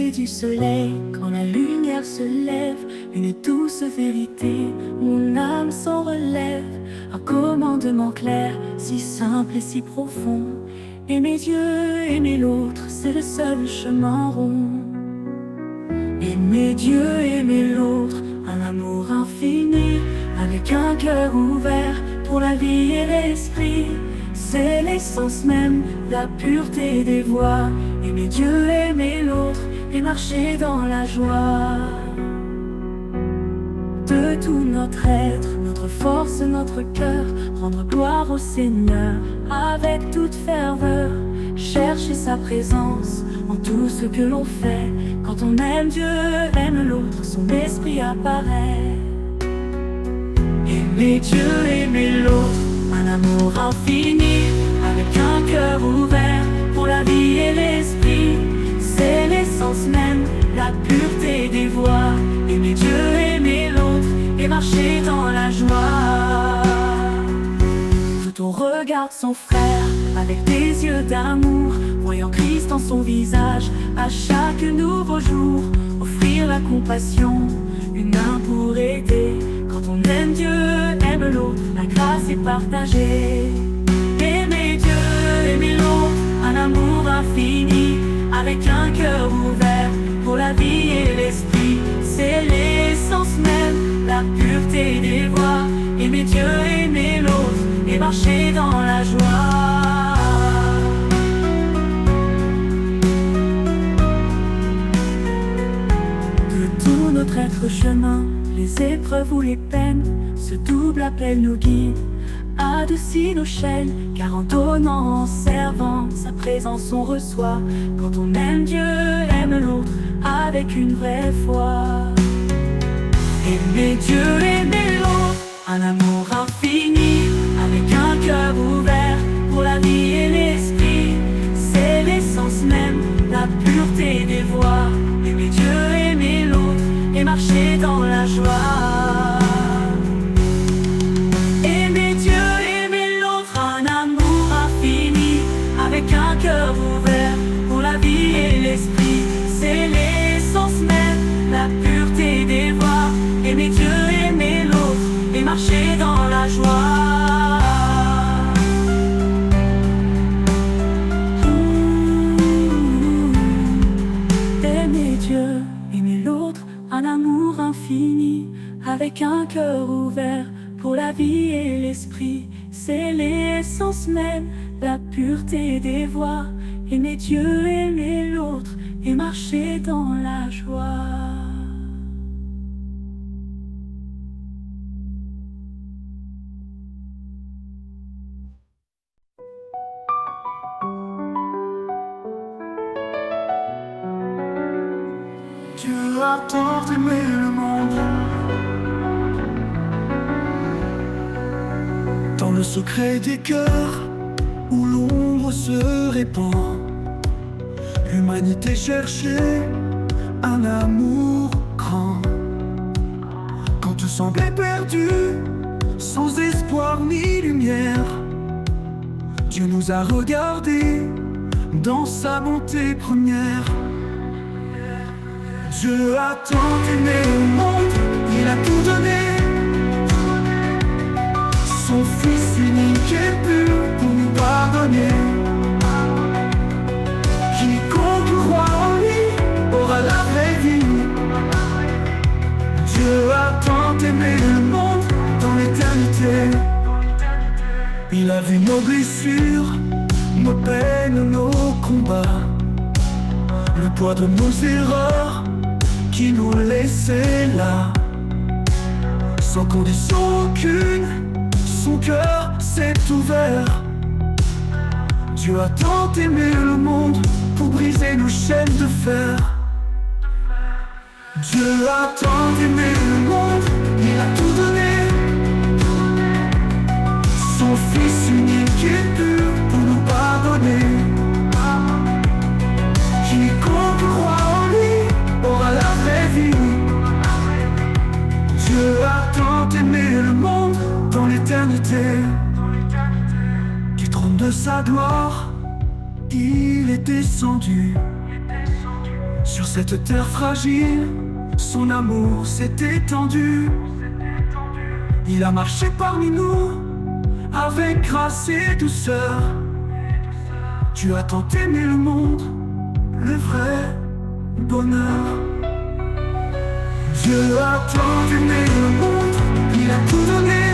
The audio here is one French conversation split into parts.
lever du soleil, quand la lumière se lève, une douce vérité, mon âme s'en relève. Un commandement clair, si simple et si profond. Aimer Dieu, aimer l'autre, c'est le seul chemin rond. Aimer Dieu, aimer l'autre, un amour infini, avec un cœur ouvert pour la vie et l'esprit. C'est l'essence même, la pureté des voies. Aimer Dieu, aimer l'autre, et marcher dans la joie. De tout notre être, notre force, notre cœur, rendre gloire au Seigneur avec toute ferveur. Chercher sa présence en tout ce que l'on fait. Quand on aime Dieu, aime l'autre, son esprit apparaît. Aimer Dieu, aimer l'autre, un amour infini, avec un cœur ouvert pour la vie et l'esprit. C'est l'essence même, la pureté des voies. Aimer Dieu, aimer l'autre, et marcher dans la joie. Tout on regarde son frère avec des yeux d'amour, voyant Christ dans son visage à chaque nouveau jour. Offrir la compassion, une main pour aider. Quand on aime Dieu, aime l'autre, la grâce est partagée. Aimer Dieu, aimer l'autre, un amour infini, avec un cœur ouvert pour la vie et l'esprit. C'est l'essence même, la pureté des voies. Aimer Dieu, aimer l'autre, et marcher dans la joie. Que tout notre être chemin, les épreuves ou les peines, ce double appel nous guide, adoucit nos chaînes. Car en donnant, en servant, sa présence on reçoit. Quand on aime Dieu, aime l'autre, avec une vraie foi. Aimer Dieu, aimer l'autre, un amour infini, avec un cœur ouvert pour la vie et l'esprit. C'est l'essence même, la pureté des voies. Aimer Dieu, aimer l'autre, et marcher dans la joie. Aimer Dieu, aimer l'autre, un amour infini, avec un cœur ouvert pour la vie et l'esprit. C'est l'essence même, la pureté des voies. Aimer Dieu, aimer l'autre, et marcher dans la joie. Aimer Dieu, aimer l'autre, un amour infini, avec un cœur ouvert pour la vie et l'esprit. C'est l'essence même, la pureté des voies. Aimer Dieu, aimer l'autre, et marcher dans la joie. Dieu a tant aimé le monde. Dans le secret des cœurs, où l'ombre se répand, l'humanité cherchait un amour grand. Quand tout semblait perdu, sans espoir ni lumière, Dieu nous a regardés dans sa bonté première. Dieu a tant aimé le monde, il a tout donné. Son Fils unique et pur pour nous pardonner. Quiconque croit en lui aura la vraie vie. Dieu a tant aimé le monde dans l'éternité. Il a vu nos blessures, nos peines, nos combats, le poids de nos erreurs qui nous laissait là, sans condition aucune. Son cœur s'est ouvert. Dieu a tant aimé le monde pour briser nos chaînes de fer. Dieu a tant aimé le monde, il a tout donné. Son Fils unique et pur pour nous pardonner. Quiconque croit en lui aura la vraie vie. Dieu a tant aimé le monde dans l'éternité. Du trône de sa gloire, il est descendu Sur cette terre fragile, son amour s'est étendu. Il a marché parmi nous, avec grâce et douceur. Tu as tant aimé le monde, le vrai bonheur. Dieu a tant aimé le monde, il a tout donné.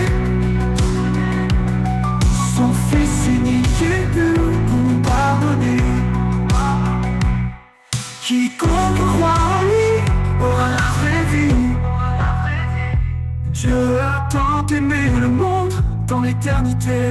Son fils unique est venu pour pardonner. Quiconque croit en lui aura la vraie vie. Dieu a tant aimé le monde dans l'éternité.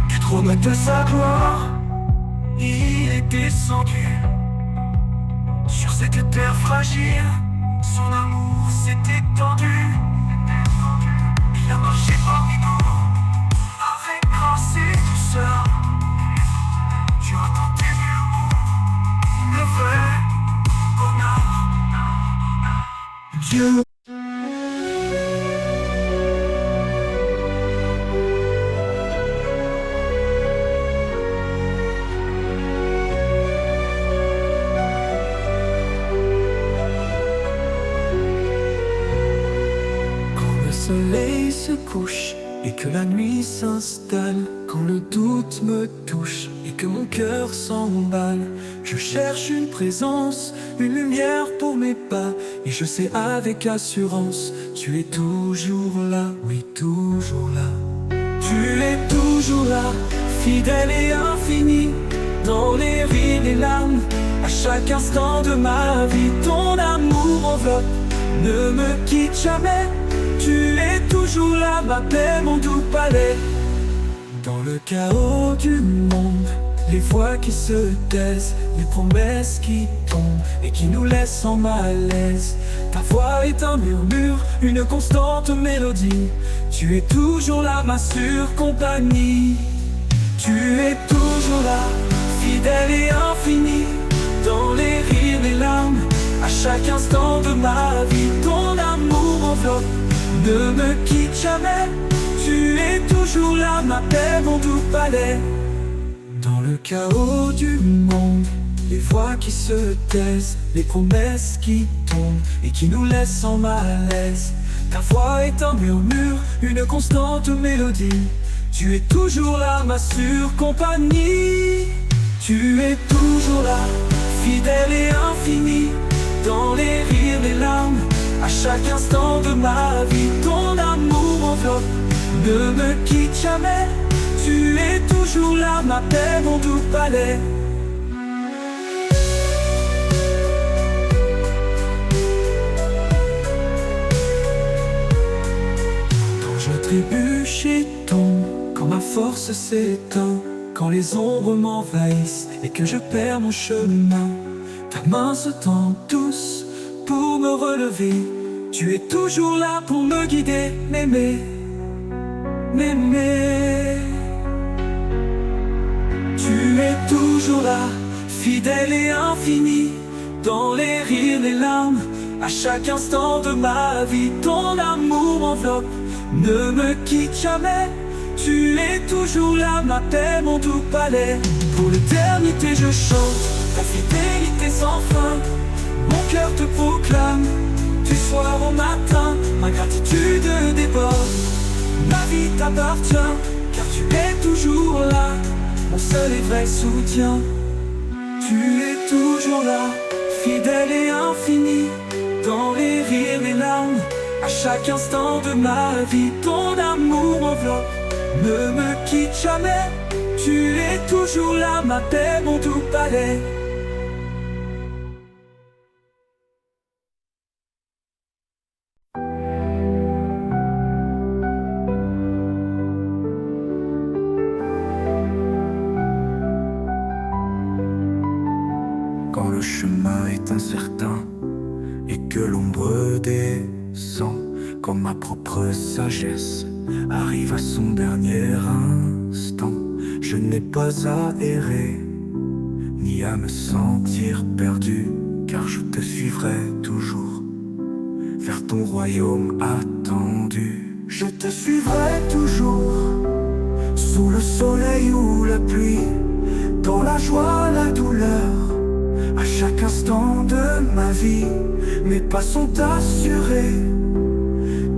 Du trône de sa gloire, il est descendu. Sur cette terre fragile, son amour s'est étendu. Il a marché parmi nous, avec grâce et douceur. Tu as tant aimé le monde, le vrai bonheur. Dieu. Le soleil se couche et que la nuit s'installe, quand le doute me touche et que mon cœur s'emballe, je cherche une présence, une lumière pour mes pas, et je sais avec assurance, tu es toujours là, oui toujours là. Tu es toujours là, fidèle et infini, dans les rires et larmes, à chaque instant de ma vie. Ton amour enveloppe, ne me quitte jamais. Tu es toujours là, ma paix, mon doux palais. Dans le chaos du monde, les voix qui se taisent, les promesses qui tombent et qui nous laissent en malaise. Ta voix est un murmure, une constante mélodie. Tu es toujours là, ma sûre compagnie. Tu es toujours là, fidèle et infini, dans les rires, les larmes, à chaque instant de ma vie. Ton amour enveloppe, ne me quitte jamais. Tu es toujours là, ma paix, mon doux palais. Dans le chaos du monde, les voix qui se taisent, les promesses qui tombent et qui nous laissent en malaise. Ta voix est un murmure, une constante mélodie. Tu es toujours là, ma sûre compagnie. Tu es toujours là, fidèle et infini, dans les rires, les larmes, à chaque instant de ma vie. Ton amour enveloppe, ne me quitte jamais. Tu es toujours là, ma paix, mon doux palais. Quand je trébuche et tombe, quand ma force s'éteint, quand les ombres m'envahissent et que je perds mon chemin, ta main se tend douce pour me relever. Tu es toujours là pour me guider, m'aimer, m'aimer. Tu es toujours là, fidèle et infini, dans les rires, les larmes, à chaque instant de ma vie. Ton amour enveloppe, ne me quitte jamais. Tu es toujours là, ma paix, mon doux palais. Pour l'éternité je chante ta fidélité sans fin. Mon cœur te proclame, du soir au matin, ma gratitude déborde. Ma vie t'appartient, car tu es toujours là, mon seul et vrai soutien. Tu es toujours là, fidèle et infini, dans les rires, les larmes, à chaque instant de ma vie. Ton amour enveloppe, ne me quitte jamais. Tu es toujours là, ma paix, mon doux palais. Quand le chemin est incertain et que l'ombre descend, quand ma propre sagesse arrive à son dernier instant, je n'ai pas à errer, ni à me sentir perdu, car je te suivrai toujours. vers ton royaume attendu. Je te suivrai toujours, sous le soleil ou la pluie, dans la joie, la douleur, à chaque instant de ma vie. Mes pas sont assurés,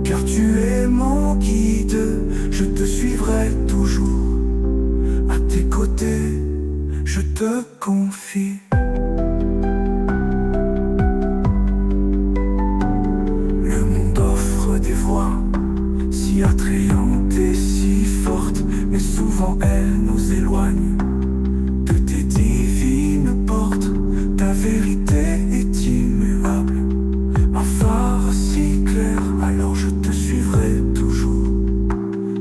car tu es mon guide. Je te suivrai toujours, à tes côtés, je te confie. Le monde offre des voix si attrayantes et si fortes, mais souvent elles nous éloignent de tes divines portes. Ta vérité est immuable, un phare si clair, alors je te suivrai toujours,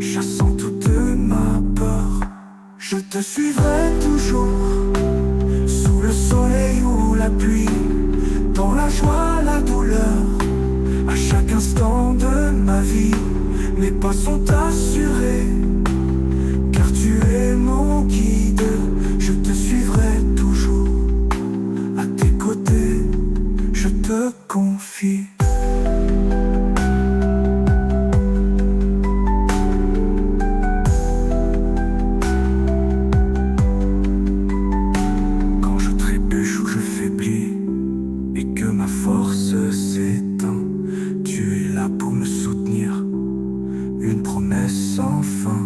chassant toute ma peur. Je te suivrai toujours, sous le soleil ou la pluie, dans la joie, la douleur, à chaque instant de ma vie. Mes pas sont assurés, car tu es mon guide. Je te suivrai toujours, à tes côtés, je te confie. Quand je trébuche ou je faiblis, et que ma force s'éteint, tu es là pour me soutenir, une promesse sans fin.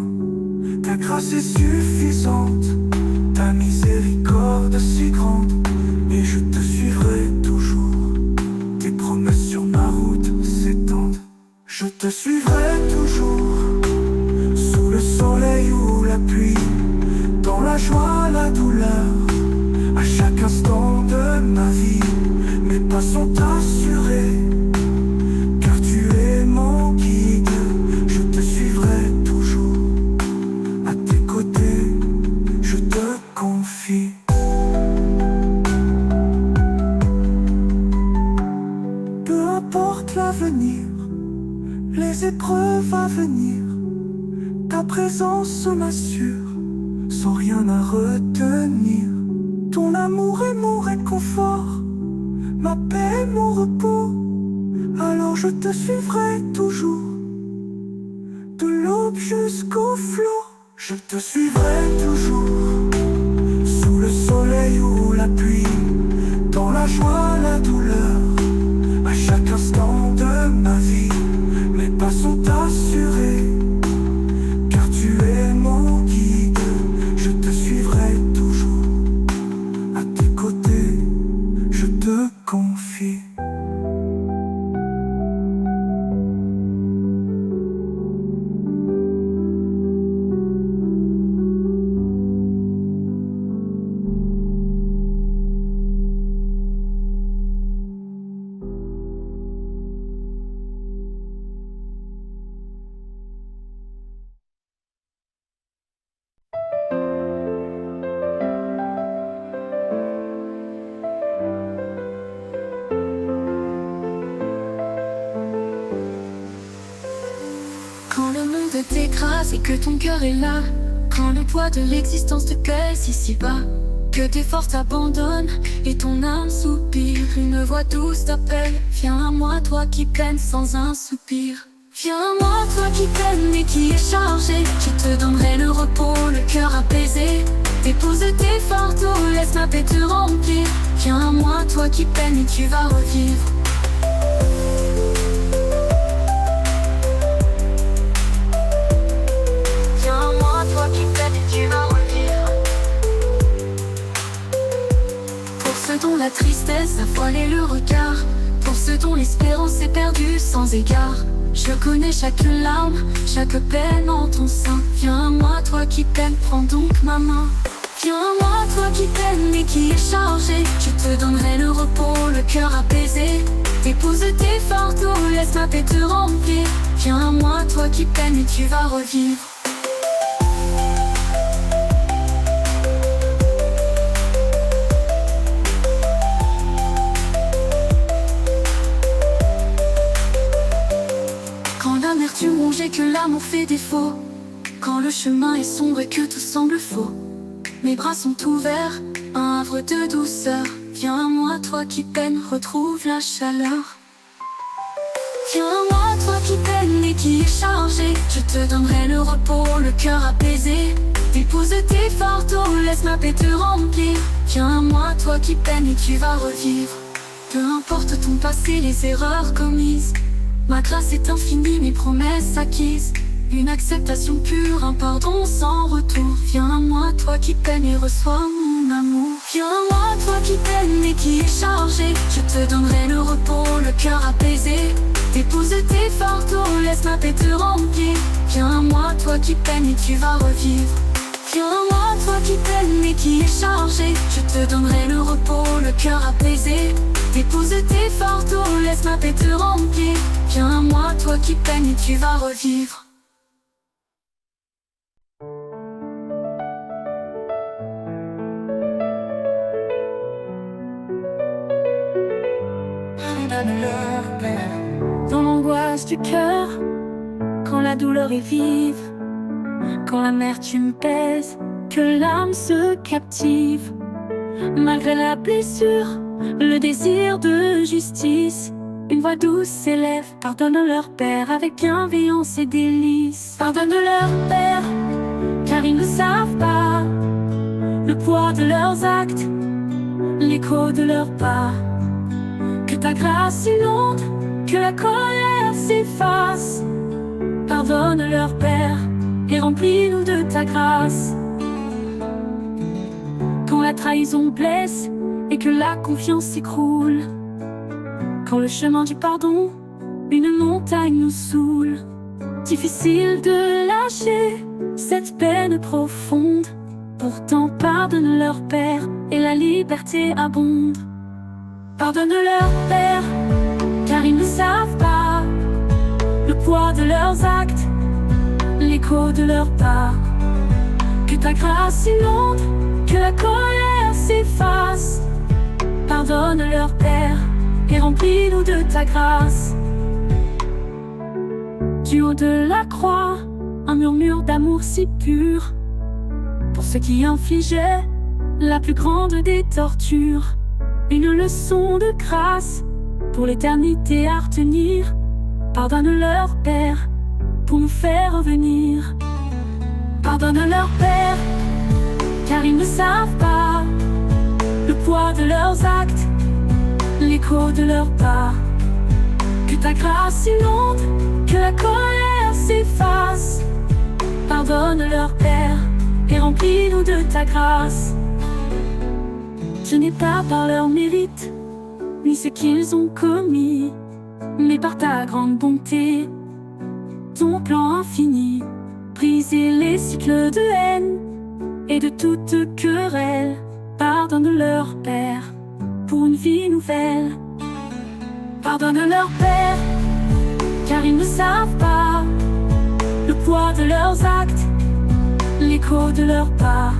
Ta grâce est suffisante, ta miséricorde si grande, et je te suivrai toujours. Tes promesses sur ma route s'étendent. Je te suivrai toujours, sous le soleil ou la pluie, dans la joie, la douleur, à chaque instant de ma vie. Mes pas sont assurés, car tu es mon guide. Je te suivrai toujours, à tes côtés, je te confie. Peu importe l'avenir, les épreuves à venir, ta présence m'assure, sans rien à retenir. Ton amour est mon réconfort, ma paix, mon repos. Alors je te suivrai toujours, de l'aube jusqu'au flot. Je te suivrai toujours, sous le soleil ou la pluie, dans la joie, la douleur, à chaque instant de ma vie. Mes pas sont assurés, car tu es mon guide. Je te suivrai toujours, à tes côtés, je te confie. Quand le monde t'écrase et que ton cœur est là, quand le poids de l'existence te pèse ici-bas, que tes forces t'abandonnent et ton âme soupire, une voix douce t'appelle. Viens à moi, toi qui peines sans un soupir. Viens à moi, toi qui peines mais qui est chargé. Je te donnerai le repos, le cœur apaisé. Dépose tes fardeaux, laisse ma paix te remplir. Viens à moi, toi qui peines et tu vas revivre. Pour ceux dont la tristesse a voilé le regard, pour ceux dont l'espérance est perdue sans égard, je connais chaque larme, chaque peine en ton sein. Viens à moi, toi qui peines, prends donc ma main. Viens à moi, toi qui peines mais qui est chargé. Je te donnerai le repos, le cœur apaisé. Dépose tes fardeaux, laisse ma paix te remplir. Viens à moi, toi qui peines et tu vas revivre. Quand l'amertume ronge et que l'amour fait défaut, quand le chemin est sombre et que tout semble faux, mes bras sont ouverts, un havre de douceur. Viens à moi, toi qui peines, retrouve la chaleur. qui est chargé. Je te donnerai le repos, le cœur apaisé. Dépose tes fardeaux, laisse ma paix te remplir. Viens à moi, toi qui peines et tu vas revivre. Peu importe ton passé, les erreurs commises, ma grâce est infinie, mes promesses acquises. Une acceptation pure, un pardon sans retour. Viens à moi, toi qui peines et reçois mon amour. Viens à moi, toi qui peines et qui est chargé. Je te donnerai le repos, le cœur apaisé. Dépose tes fardeaux, laisse ma paix te remplir. Viens à moi, toi qui peines et tu vas revivre. Viens à moi, toi qui peines et qui est chargé. Je te donnerai le repos, le cœur apaisé. Dépose tes fardeaux, laisse ma paix te remplir. Viens à moi, toi qui peines et tu vas revivre. Dans l'angoisse du cœur, quand la douleur est vive, quand l'amertume pèse, que l'âme se captive. Malgré la blessure, le désir de justice, une voix douce s'élève. Pardonne-leur, Père, avec bienveillance et délice. Pardonne-leur, Père, car ils ne savent pas le poids de leurs actes, l'écho de leurs pas. Que ta grâce inonde, que la colère s'efface. Pardonne-leur, Père, et remplis-nous de ta grâce. Quand la trahison blesse et que la confiance s'écroule, quand le chemin du pardon, une montagne nous saoule. Difficile de lâcher cette peine profonde, pourtant pardonne-leur, Père, et la liberté abonde. Pardonne-leur, Père, car ils ne savent pas le poids de leurs actes, l'écho de leurs pas. Que ta grâce inonde, que la colère s'efface. Pardonne-leur, Père, et remplis-nous de ta grâce. Du haut de la croix, un murmure d'amour si pur, pour ceux qui infligeaient la plus grande des tortures. Une leçon de grâce pour l'éternité à retenir. Pardonne-leur, Père, pour nous faire revenir. Pardonne-leur, Père, car ils ne savent pas le poids de leurs actes, l'écho de leurs pas. Que ta grâce inonde, que la colère s'efface. Pardonne-leur, Père, et remplis-nous de ta grâce. Ce n'est pas par leur mérite, ni ce qu'ils ont commis, mais par ta grande bonté, ton plan infini. Briser les cycles de haine et de toute querelle. Pardonne-leur, Père, pour une vie nouvelle. Pardonne-leur, Père, car ils ne savent pas le poids de leurs actes, l'écho de leurs pas.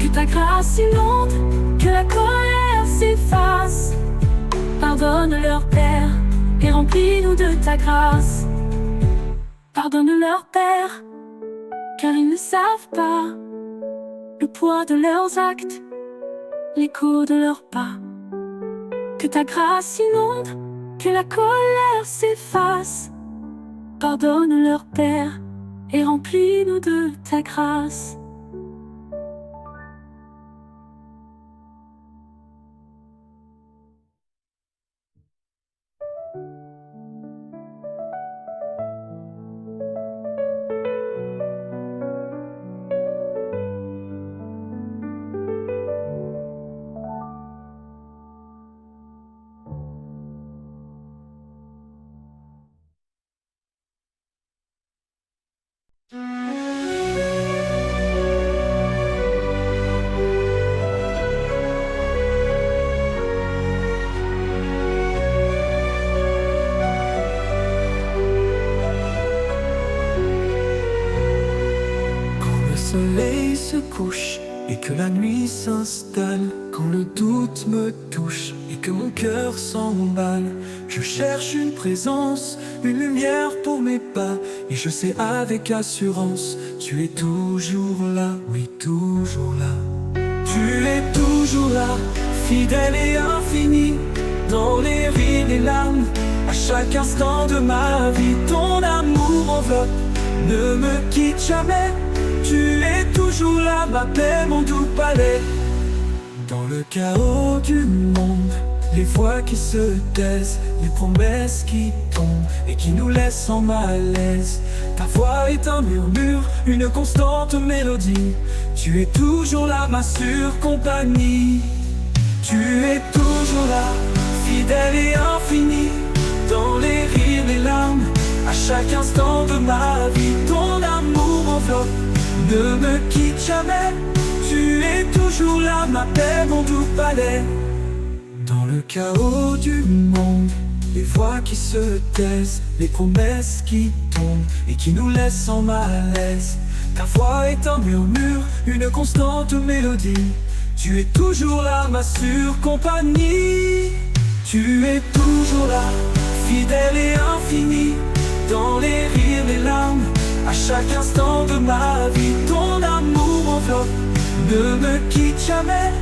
Que ta grâce inonde, que la colère s'efface. Pardonne-leur, Père, et remplis-nous de ta grâce. Pardonne-leur, Père, car ils ne savent pas le poids de leurs actes, l'écho de leurs pas. Que ta grâce inonde, que la colère s'efface. Pardonne-leur, Père, et remplis-nous de ta grâce. Le soleil se couche et que la nuit s'installe, quand le doute me touche et que mon cœur s'emballe, je cherche une présence, une lumière pour mes pas, et je sais avec assurance, tu es toujours là, oui toujours là. Tu es toujours là, fidèle et infini, dans les rires et larmes, À chaque instant de ma vie, ton amour m'enveloppe. Ne me quitte jamais, tu es toujours là, ma paix, mon doux palais. Dans le chaos du monde, les voix qui se taisent, les promesses qui tombent et qui nous laissent en malaise. Ta voix est un murmure, une constante mélodie. Tu es toujours là, ma sûre compagnie. Tu es toujours là, fidèle et infini. Dans les rires, les larmes, à chaque instant de ma vie, ton amour m'enveloppe. Ne me quitte jamais, tu es toujours là, ma paix, mon doux palais. Dans le chaos du monde, les voix qui se taisent, les promesses qui tombent et qui nous laissent en malaise. Ta voix est un murmure, une constante mélodie. Tu es toujours là, ma sûre compagnie. Tu es toujours là, fidèle et infini. Dans les rires, les larmes, à chaque instant de ma vie, ton amour m'enveloppe. Ne me quitte jamais,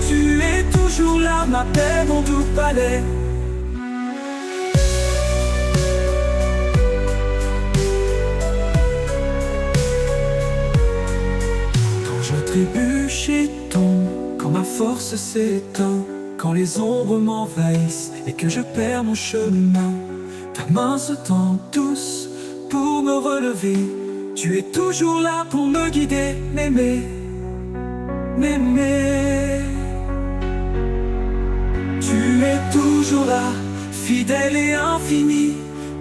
tu es toujours là, ma paix, mon doux palais. Quand je trébuche et tombe, quand ma force s'éteint, quand les ombres m'envahissent et que je perds mon chemin, ta main se tend douce pour me relever. Tu es toujours là pour me guider, m'aimer, m'aimer. Tu es toujours là, fidèle et infini.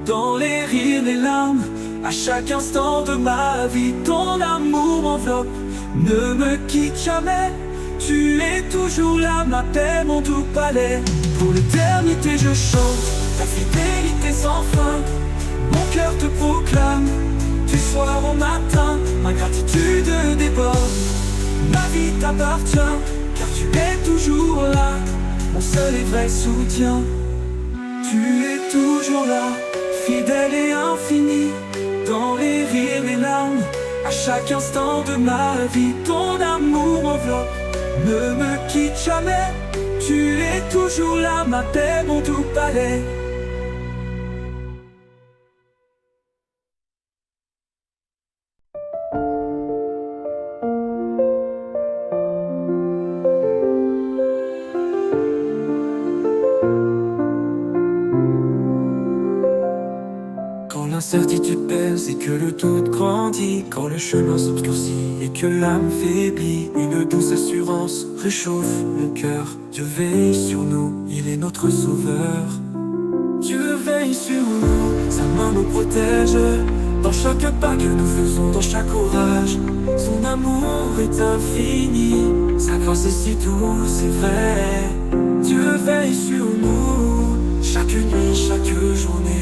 Dans les rires, les larmes, à chaque instant de ma vie, ton amour m'enveloppe. Ne me quitte jamais, tu es toujours là, ma paix, mon doux palais. Pour l'éternité je chante ta fidélité sans fin. Mon cœur te proclame, du soir au matin, ma gratitude déborde. Ma vie t'appartient, car tu es toujours là, mon seul et vrai soutien. Tu es toujours là, fidèle et infini. Dans les rires, les larmes, à chaque instant de ma vie, ton amour m'enveloppe. Ne me quitte jamais, tu es toujours là, ma paix, mon doux palais. Quand l'incertitude pèse et que le doute grandit, quand le chemin s'obscurcit et que l'âme faiblit, une douce assurance réchauffe mon cœur. Dieu veille sur nous, il est notre sauveur. Dieu veille sur nous, sa main nous protège. Dans chaque pas que nous faisons, dans chaque courage, son amour est infini. Sa grâce est si douce et vraie. Dieu veille sur nous, chaque nuit, chaque journée.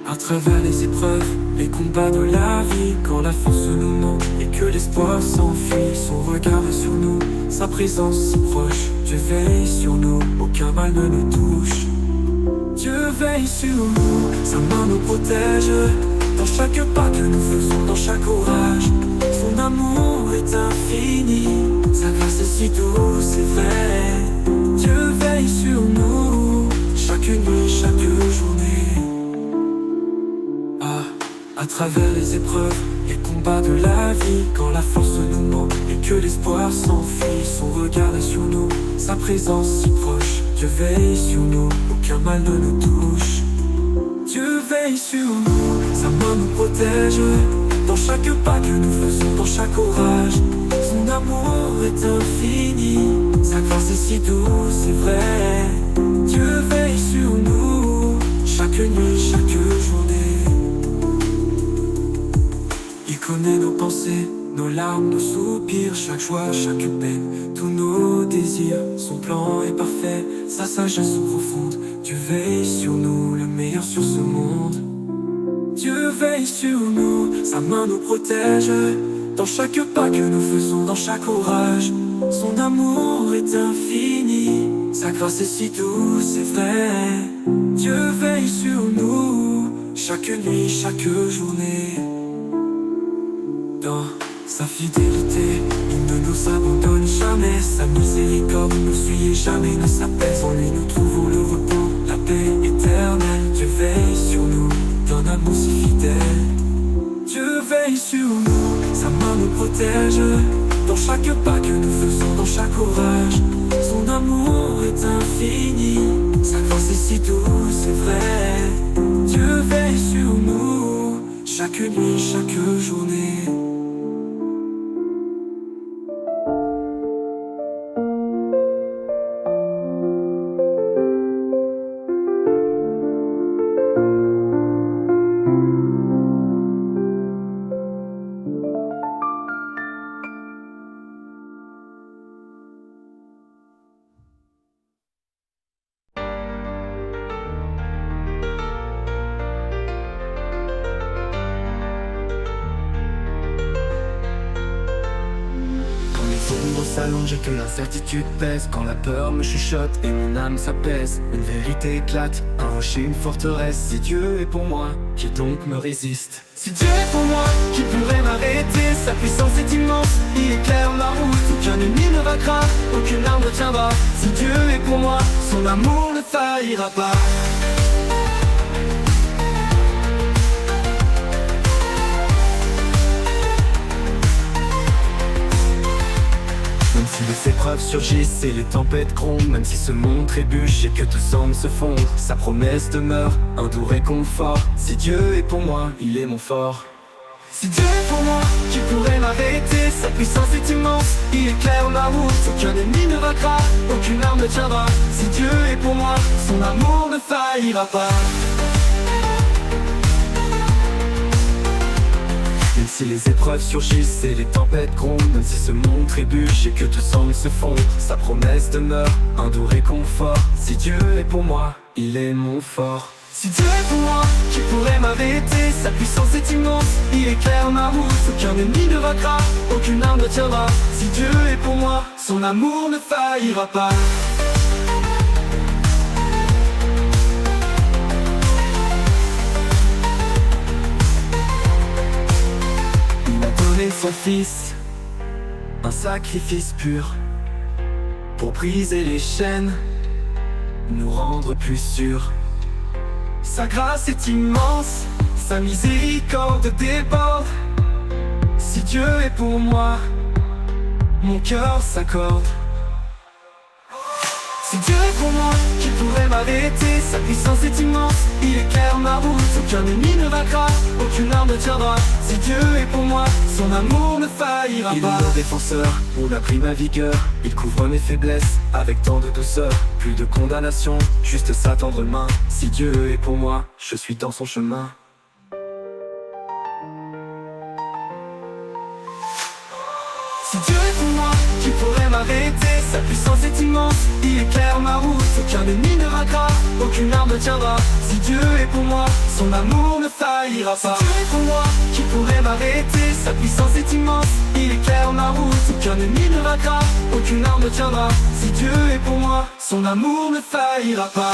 À travers les épreuves, les combats de la vie, quand la force nous manque et que l'espoir s'enfuit, son regard est sur nous, sa présence si proche. Dieu veille sur nous, aucun mal ne nous touche. Dieu veille sur nous, sa main nous protège. Dans chaque pas que nous faisons, dans chaque orage, son amour est infini. Sa grâce est si douce et vraie. Dieu veille sur nous, chaque nuit, chaque journée. À travers les épreuves, les combats de la vie, quand la force nous manque et que l'espoir s'enfuit, son regard est sur nous, sa présence si proche. Dieu veille sur nous, aucun mal ne nous touche. Dieu veille sur nous, sa main nous protège. Dans chaque pas que nous faisons, dans chaque orage, son amour est infini. Sa grâce est si douce et vraie. Dieu veille sur nous, chaque nuit, chaque journée. Il connaît nos pensées, nos larmes, nos soupirs, chaque joie, chaque peine, tous nos désirs. Son plan est parfait, sa sagesse profonde. Dieu veille sur nous, le meilleur sur ce monde. Dieu veille sur nous, sa main nous protège. Dans chaque pas que nous faisons, dans chaque orage, son amour est infini. Sa grâce est si douce et vraie. Dieu veille sur nous, chaque nuit, chaque journée. Dans sa fidélité, il ne nous abandonne jamais. jamais, sa miséricorde nous suit et jamais ne s'apaise. En lui nous trouvons le repos, la paix éternelle. Dieu veille sur nous, d'un amour si fidèle. Dieu veille sur nous, sa main nous protège. Dans chaque pas que nous faisons, dans chaque orage, son amour est infini, sa force est si douce et vraie. Dieu veille sur nous, chaque nuit, chaque journée. S'allonge et que l'incertitude pèse, quand la peur me chuchote et mon âme s'apaise, une vérité éclate, un rocher, une forteresse. Si Dieu est pour moi, qui donc me résiste? Si Dieu est pour moi, qui pourrait m'arrêter? Sa puissance est immense, il éclaire ma route. Aucun ennemi ne vaincra, aucune arme ne tiendra. Si Dieu est pour moi, son amour ne faillira pas. Même si les épreuves surgissent et les tempêtes grondent, même si ce monde trébuche et que tous hommes se fondent, sa promesse demeure, un doux réconfort. Si Dieu est pour moi, il est mon fort. Si Dieu est pour moi, qui pourrait m'arrêter? Sa puissance est immense, il éclaire ma route. Aucun ennemi ne vaincra, aucune arme ne tiendra. Si Dieu est pour moi, son amour ne faillira pas. Même si les épreuves surgissent et les tempêtes grondent, même si ce monde trébuche et que tous hommes se fondent, sa promesse demeure, un doux réconfort. Si Dieu est pour moi, il est mon fort. Si Dieu est pour moi, qui pourrait m'arrêter? Sa puissance est immense, il éclaire ma route. Aucun ennemi ne vaincra, aucune arme ne tiendra. Si Dieu est pour moi, son amour ne faillira pas. Son fils, un sacrifice pur, pour briser les chaînes, nous rendre plus sûrs. Sa grâce est immense, sa miséricorde déborde. Si Dieu est pour moi, mon cœur s'accorde. Si Dieu est pour moi, qui pourrait m'arrêter? Sa puissance est immense, il éclaire ma route. Aucun ennemi ne vaincra, aucune arme ne tiendra. Si Dieu est pour moi, son amour ne faillira pas. Il est mon défenseur, on a pris ma vigueur. Il couvre mes faiblesses, avec tant de douceur. Plus de condamnation, juste sa tendre main. Si Dieu est pour moi, je suis dans son chemin. Si Dieu est pour moi, qui pourrait m'arrêter? Sa puissance est immense, il éclaire ma route. Aucun ennemi ne vaincra, aucune arme ne tiendra. Si Dieu est pour moi, son amour ne faillira pas. Si Dieu est pour moi, qui pourrait m'arrêter? Sa puissance est immense, il éclaire ma route. Aucun ennemi ne vaincra, aucune arme ne tiendra. Si Dieu est pour moi, son amour ne faillira pas.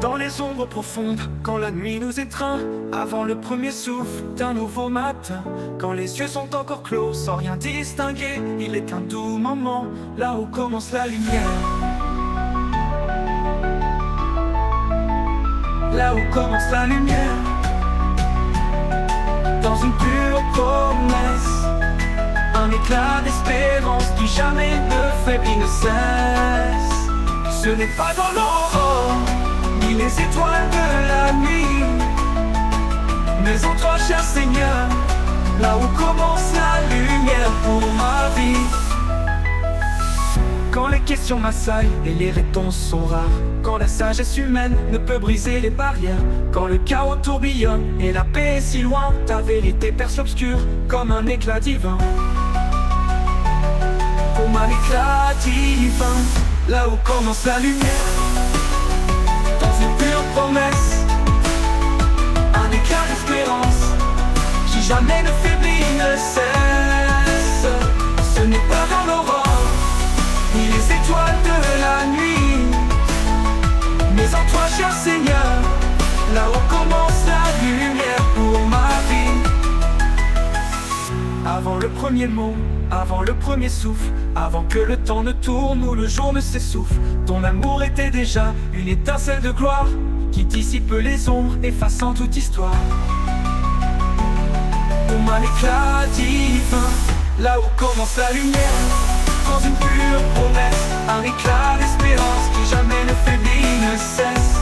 Dans les ombres profondes, quand la nuit nous étreint, avant le premier souffle d'un nouveau matin, quand les yeux sont encore clos sans rien distinguer, il est qu'un doux moment, là où commence la lumière. Là où commence la lumière, dans une pure promesse, un éclat d'espérance qui jamais ne faiblit, ne cesse. Ce n'est pas dans l'aurore, ni les étoiles de la nuit, mais en toi, cher Seigneur, là où commence la lumière pour ma vie. Quand les questions m'assaillent et les réponses sont rares, quand la sagesse humaine ne peut briser les barrières, quand le chaos tourbillonne et la paix est si loin, ta vérité perce l'obscur comme un éclat divin. Pour moi l'éclat divin, là où commence la lumière. promesse, un éclat d'espérance qui jamais ne faiblit, ne cesse. Ce n'est pas dans l'aurore, ni les étoiles de la nuit, mais en toi, cher Seigneur, là où commence la lumière pour ma vie. Avant le premier mot, avant le premier souffle, avant que le temps ne tourne ou le jour ne s'essouffle, ton amour était déjà une étincelle de gloire qui dissipe les ombres, effaçant toute histoire. Pour un éclat divin, là où commence la lumière, dans une pure promesse, un éclat d'espérance qui jamais ne faiblit, ne cesse.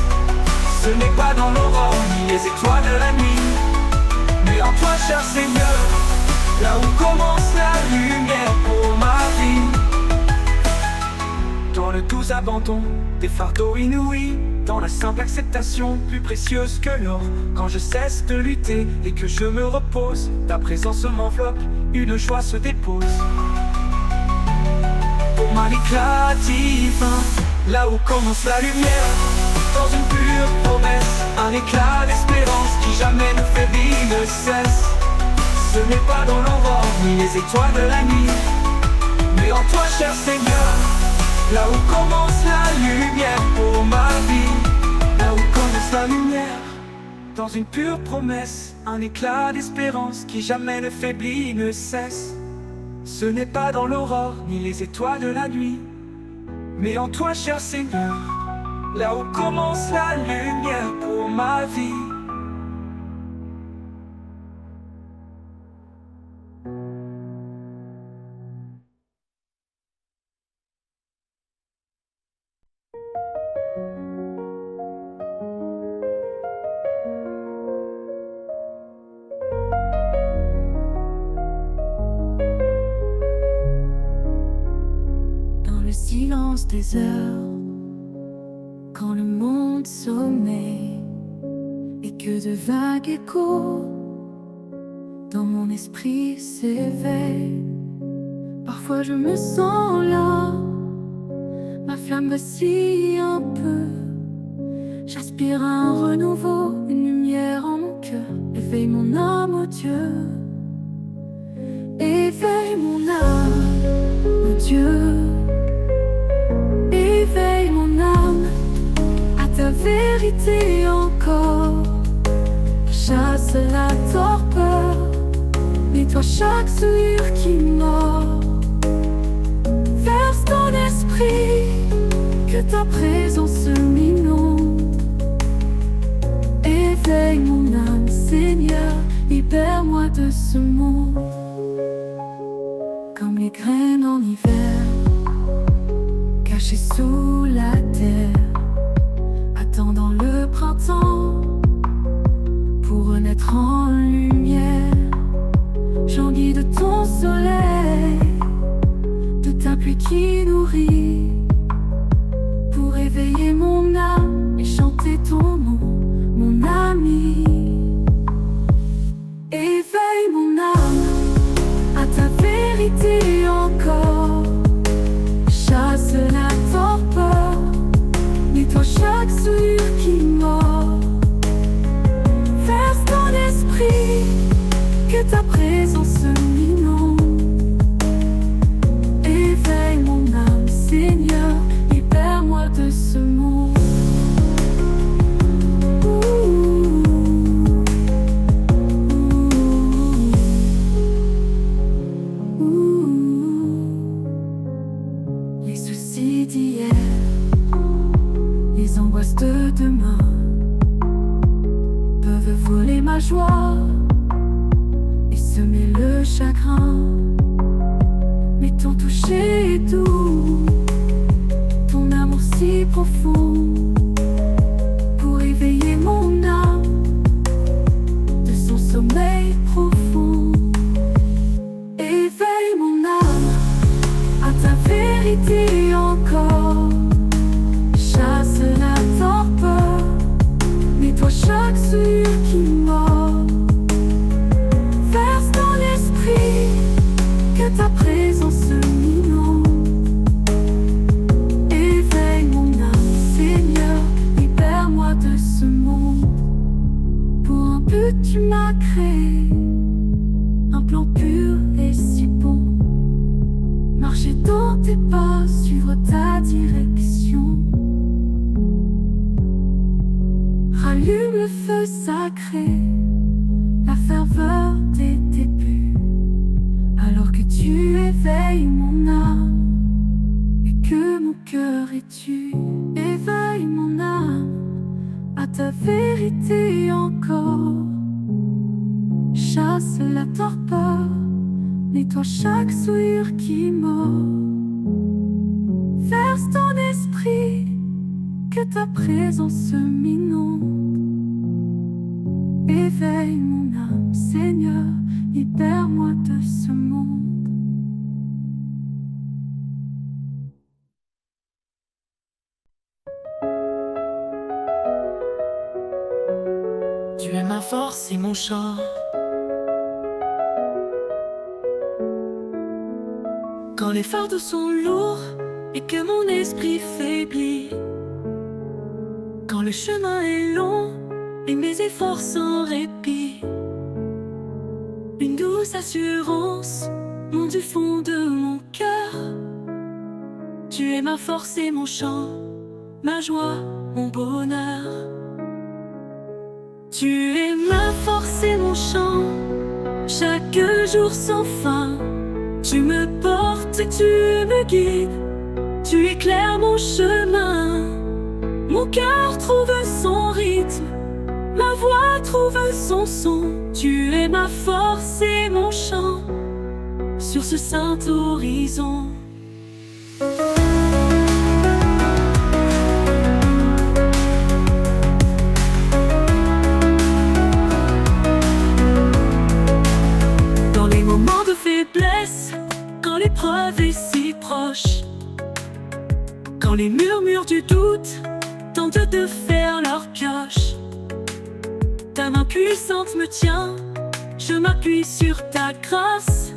Ce n'est pas dans l'aurore ni les étoiles de la nuit, mais en toi, cher Seigneur, là où commence la lumière pour ma vie. Dans le doux abandon des fardeaux inouïs, dans la simple acceptation plus précieuse que l'or, quand je cesse de lutter et que je me repose, ta présence m'enveloppe, une joie se dépose. Pour un éclat divin, là où commence la lumière, dans une pure promesse, un éclat d'espérance qui jamais ne faiblit, ne cesse. Ce n'est pas dans l'aurore ni les étoiles de la nuit, mais en toi, cher Seigneur, là où commence la lumière pour ma vie. Là où commence la lumière, dans une pure promesse, un éclat d'espérance qui jamais ne faiblit, ne cesse. Ce n'est pas dans l'aurore ni les étoiles de la nuit, mais en toi, cher Seigneur, là où commence la lumière pour ma vie. Silence des heures, quand le monde sommeille et que de vagues échos dans mon esprit s'éveillent. Parfois je me sens là, ma flamme vacille un peu. J'aspire à un renouveau, une lumière en mon cœur. Éveille mon âme au Dieu, éveille mon âme au Dieu. Éveille mon âme à ta vérité encore. Chasse la torpeur, nettoie chaque souillure qui mord. Verse ton esprit, que ta présence m'inonde. Éveille mon âme, Seigneur, libère-moi de ce monde. Comme les graines en hiver, cachées sous la terre, attendant le printemps pour renaître en lumière. J'envie de ton soleil, de ta pluie qui nourrit, pour éveiller mon âme et chanter ton nom, mon ami. Éveille mon âme à ta vérité encore. Chasse la torpeur, nettoie chaque souillure qui mord. Verse ton esprit, que ta présence m'inonde. Éveille mon âme, Seigneur, libère-moi de ce monde. Les soucis d'hier, les angoisses de demain peuvent voler ma joie et semer le chagrin. Mais ton toucher est doux, ton amour si profond, pour éveiller mon âme de son sommeil profond. Éveille mon âme à ta vérité encore. Chasse la torpeur, nettoie chaque souillure qui mord. Verse ton esprit, que ta présence m'inonde. Éveille mon âme, Seigneur, tu éveilles mon âme à ta vérité encore. Chasse la torpeur, nettoie chaque souillure qui mord. Verse ton esprit, que ta présence m'inonde. Éveille mon âme, Seigneur, libère-moi de ce monde. Tu es ma force et mon chant. Quand les fardeaux sont lourds et que mon esprit faiblit, quand le chemin est long et mes efforts sans répit, une douce assurance monte du fond de mon cœur. Tu es ma force et mon chant, ma joie, mon bonheur. Tu es ma force et mon chant, chaque jour sans fin. Tu me portes et tu me guides, tu éclaires mon chemin. Mon cœur trouve son rythme, ma voix trouve son son. Tu es ma force et mon chant sur ce saint horizon. Dans les moments de faiblesse, quand l'épreuve est si proche, quand les murmures du doute tentent de faire leur pioche, ta main puissante me tient, je m'appuie sur ta grâce.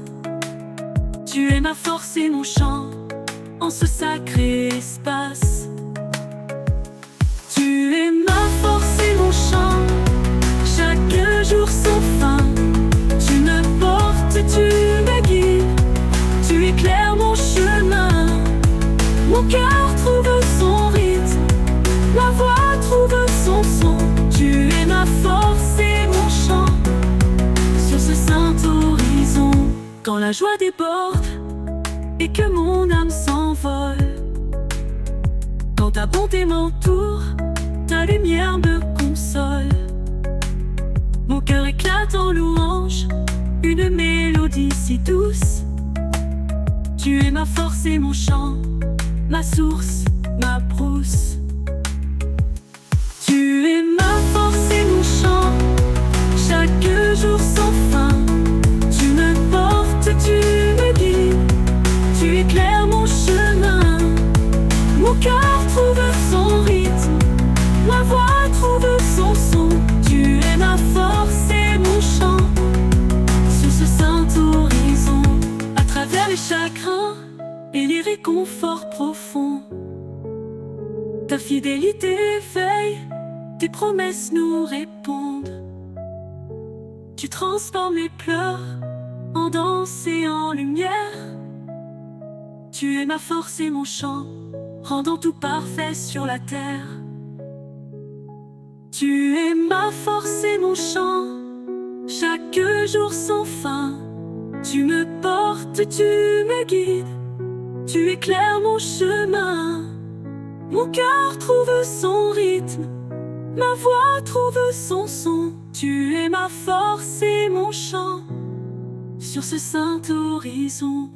Tu es ma force et mon chant en ce sacré espace. Tu es ma force et mon chant, chaque jour sans fin. Tu me portes, tu me guides, tu éclaires mon chemin. Mon cœur trouve son rythme, ma voix trouve son son. Tu es ma force et mon chant sur ce saint horizon. Quand la joie déborde et que mon âme s'envole, quand ta bonté m'entoure, ta lumière me console. Mon cœur éclate en louange, une mélodie si douce. Tu es ma force et mon chant, ma source, ma brousse. Tu es ma force et mon chant, chaque jour sans fin. Tu me portes, tu me guides, tu éclaires mon chemin. Mon cœur trouve son rythme, ma voix trouve son son. Tu es ma force et mon chant sur ce saint horizon. À travers les chagrins et les réconforts profonds, ta fidélité veille, tes promesses nous répondent. Tu transformes les pleurs en danse et en lumière. Tu es ma force et mon chant, rendant tout parfait sur la terre. Tu es ma force et mon chant, chaque jour sans fin. Tu me portes, tu me guides, tu éclaires mon chemin. Mon cœur trouve son rythme, ma voix trouve son son. Tu es ma force et mon chant sur ce saint horizon.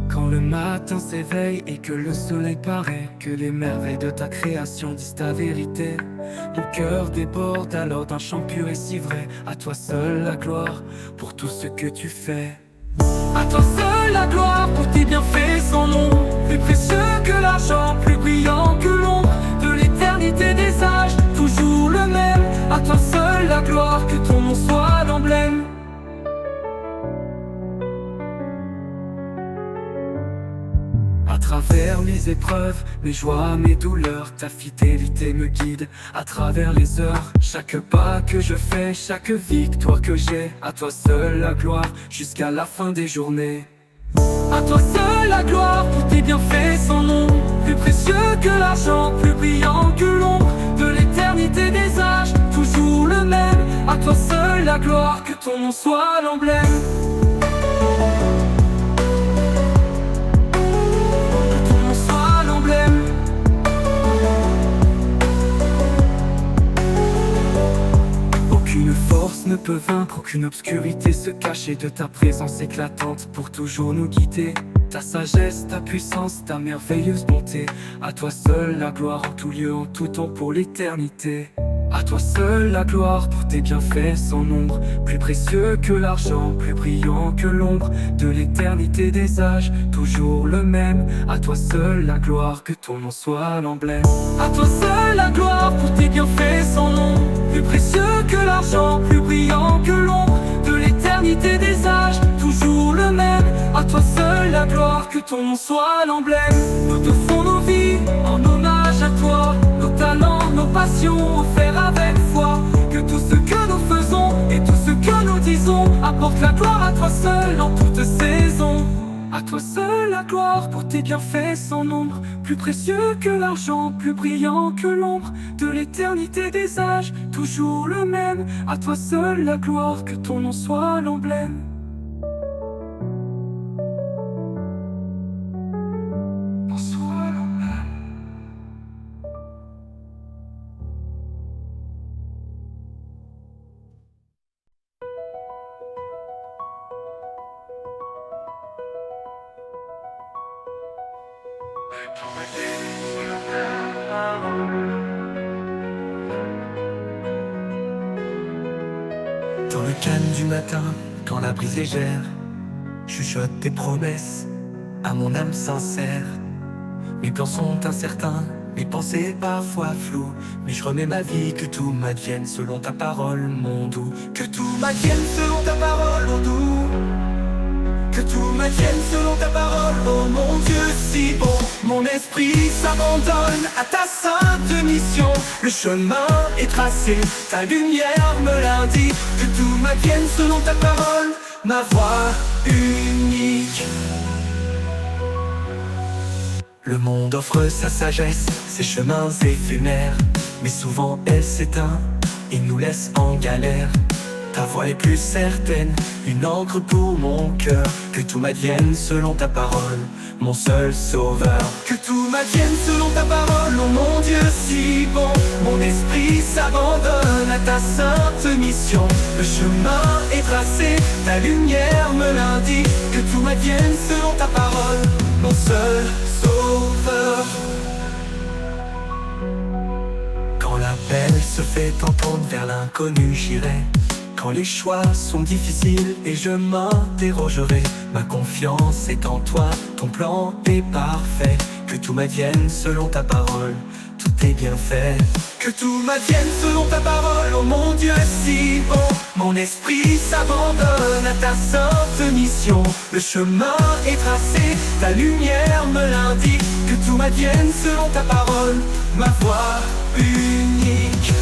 Quand le matin s'éveille et que le soleil paraît, que les merveilles de ta création disent ta vérité, mon cœur déborde alors d'un chant pur et si vrai. À toi seul la gloire pour tout ce que tu fais. À toi seul la gloire pour tes bienfaits sans nom, plus précieux que l'argent, plus brillant que l'ombre de l'éternité des âges, toujours le même. À toi seul la gloire, que ton nom soit l'emblème. À travers mes épreuves, mes joies, mes douleurs, ta fidélité me guide. À travers les heures, chaque pas que je fais, chaque victoire que j'ai, à toi seul la gloire, jusqu'à la fin des journées. À toi seul la gloire, pour tes bienfaits sans nom. Plus précieux que l'argent, plus brillant que l'ombre de l'éternité des âges, toujours le même. À toi seul la gloire, que ton nom soit l'emblème. Que ton nom soit l'emblème. Aucune force ne peut vaincre, aucune obscurité se cacher de ta présence éclatante pour toujours nous guider. Ta sagesse, ta puissance, ta merveilleuse bonté. À toi seul la gloire en tout lieu, en tout temps pour l'éternité. À toi seul la gloire pour tes bienfaits sans nombre. Plus précieux que l'argent, plus brillant que l'ombre de l'éternité des âges, toujours le même. À toi seul la gloire, que ton nom soit l'emblème. À toi seul la gloire pour tes bienfaits sans nombre. Plus précieux que l'argent, plus brillant que l'ombre de l'éternité des âges, toujours le même. À toi seul la gloire, que ton nom soit l'emblème. Nous te faisons nos vies en hommage à toi, nos talents, nos passions offerts avec foi. Que tout ce que nous faisons et tout ce que nous disons apporte la gloire à toi seul en toute saison. À toi seul la gloire pour tes bienfaits sans nombre. Plus précieux que l'argent, plus brillant que l'ombre de l'éternité des âges, toujours le même. À toi seul la gloire, que ton nom soit l'emblème. Dans le calme du matin, quand la brise légère chuchote tes promesses à mon âme sincère. Mes plans sont incertains, mes pensées parfois floues, mais je remets ma vie, que tout m'advienne selon ta parole, mon doux. Que tout m'advienne selon ta parole, mon doux. Que tout m'advienne selon ta parole, oh mon Dieu si bon. Mon esprit s'abandonne à ta sainte mission. Le chemin est tracé, ta lumière me l'indique. Que tout m'advienne selon ta parole, ma voix unique. Le monde offre sa sagesse, ses chemins éphémères, mais souvent elle s'éteint et nous laisse en galère. Ta voix est plus certaine, une encre pour mon cœur. Que tout m'advienne selon ta parole, mon seul sauveur. Que tout m'advienne selon ta parole, oh mon Dieu si bon. Mon esprit s'abandonne à ta sainte mission. Le chemin est tracé, ta lumière me l'indique. Que tout m'advienne selon ta parole, mon seul sauveur. Quand l'appel se fait entendre vers l'inconnu, j'irai. Quand les choix sont difficiles et je m'interrogerai, ma confiance est en toi, ton plan est parfait. Que tout m'advienne selon ta parole, tout est bien fait. Que tout m'advienne selon ta parole, oh mon Dieu si bon. Mon esprit s'abandonne à ta sainte mission. Le chemin est tracé, ta lumière me l'indique. Que tout m'advienne selon ta parole, ma voix unique.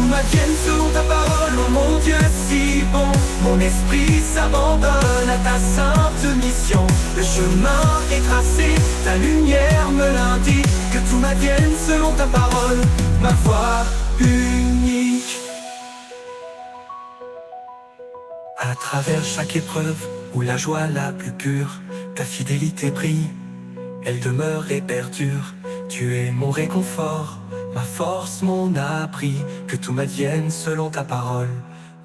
M'advienne selon ta parole, oh mon Dieu si bon. Mon esprit s'abandonne à ta sainte mission. Le chemin est tracé, ta lumière me l'indique. Que tout m'advienne selon ta parole, ma voix unique. À travers chaque épreuve, où la joie la plus pure, ta fidélité brille, elle demeure et perdure. Tu es mon réconfort, ma force, mon abri. Que tout m'advienne selon ta parole,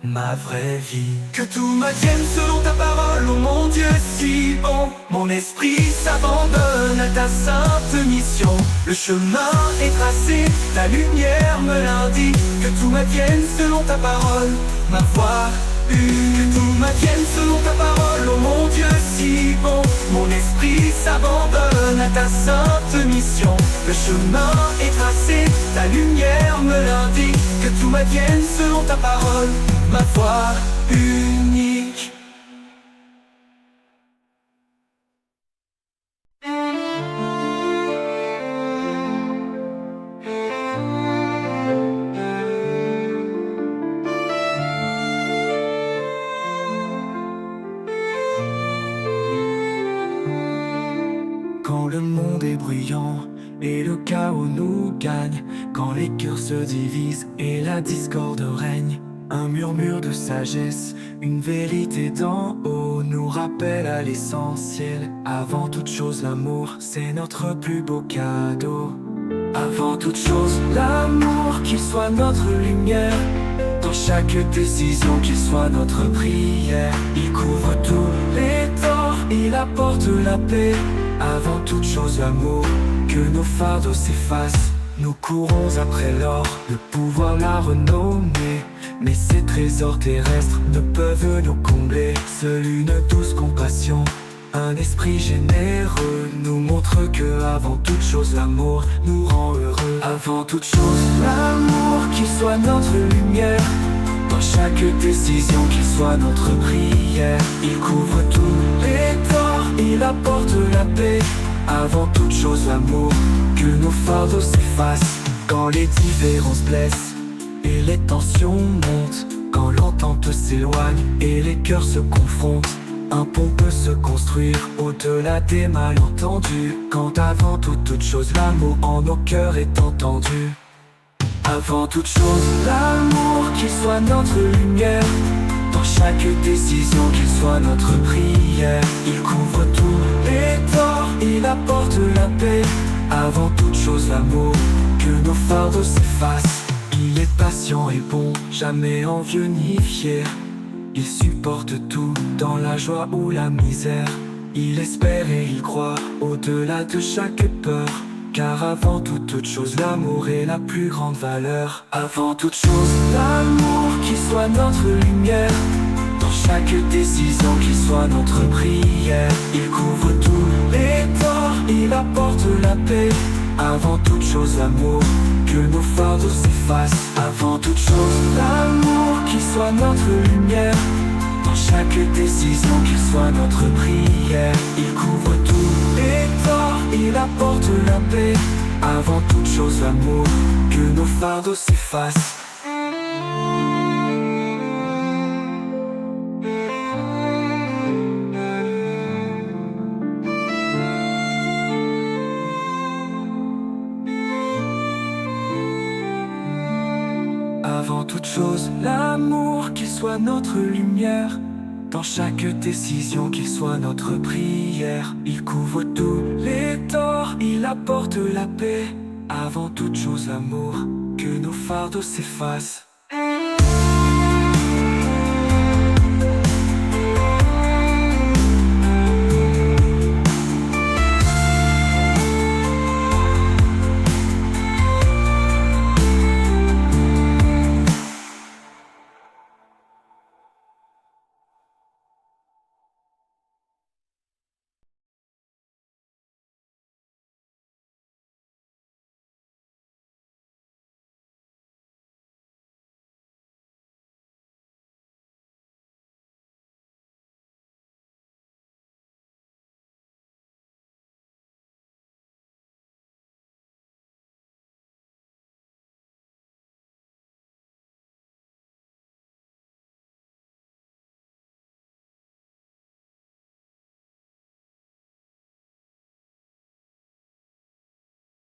ma vraie vie. Que tout m'advienne selon ta parole, oh mon Dieu si bon. Mon esprit s'abandonne à ta sainte mission. Le chemin est tracé, ta lumière me l'indique. Que tout m'advienne selon ta parole, ma voix une. Que tout m'advienne selon ta parole, oh mon Dieu si bon. Mon esprit s'abandonne à ta sainte mission. Le chemin est tracé, ta lumière me l'indique. Que tout m'advienne selon ta parole, ma voix unique. et le chaos nous gagne. Quand les cœurs se divisent et la discorde règne, un murmure de sagesse, une vérité d'en haut nous rappelle à l'essentiel. Avant toute chose, l'amour, c'est notre plus beau cadeau. Avant toute chose, l'amour, qu'il soit notre lumière. Dans chaque décision, qu'il soit notre prière. Il couvre tous les torts, il apporte la paix. Avant toute chose, l'amour, que nos fardeaux s'effacent. Nous courons après l'or, le pouvoir, la renommée. Mais ces trésors terrestres ne peuvent nous combler. Seule une douce compassion, un esprit généreux nous montre que avant toute chose, l'amour nous rend heureux. Avant toute chose, l'amour, qu'il soit notre lumière. Dans chaque décision, qu'il soit notre prière. Il couvre tous les torts, il apporte la paix. Avant toute chose, l'amour, que nos fardeaux s'effacent. Quand les différences blessent et les tensions montent, quand l'entente s'éloigne et les cœurs se confrontent, un pont peut se construire au-delà des malentendus. Quand avant toute chose, l'amour en nos cœurs est entendu. Avant toute chose, l'amour, qu'il soit notre lumière. Dans chaque décision, qu'il soit notre prière. Il couvre tous les torts, il apporte la paix. Avant toute chose, l'amour, que nos fardeaux s'effacent. Il est patient et bon, jamais envieux ni fier. Il supporte tout, dans la joie ou la misère. Il espère et il croit, au-delà de chaque peur. Car avant toute chose, l'amour est la plus grande valeur. Avant toute chose, l'amour, qu'il soit notre lumière. Dans chaque décision, qu'il soit notre prière. Il couvre tous les torts, il apporte la paix. Avant toute chose, l'amour, que nos fardeaux s'effacent. Avant toute chose, l'amour, qu'il soit notre lumière. Dans chaque décision, qu'il soit notre prière. Il couvre tous les torts, il apporte la paix. Avant toute chose, l'amour, que nos fardeaux s'effacent. Avant toute chose, l'amour, qu'il soit notre lumière. Dans chaque décision, qu'il soit notre prière. Il couvre tous les torts, il apporte la paix. Avant toute chose, l'amour, que nos fardeaux s'effacent.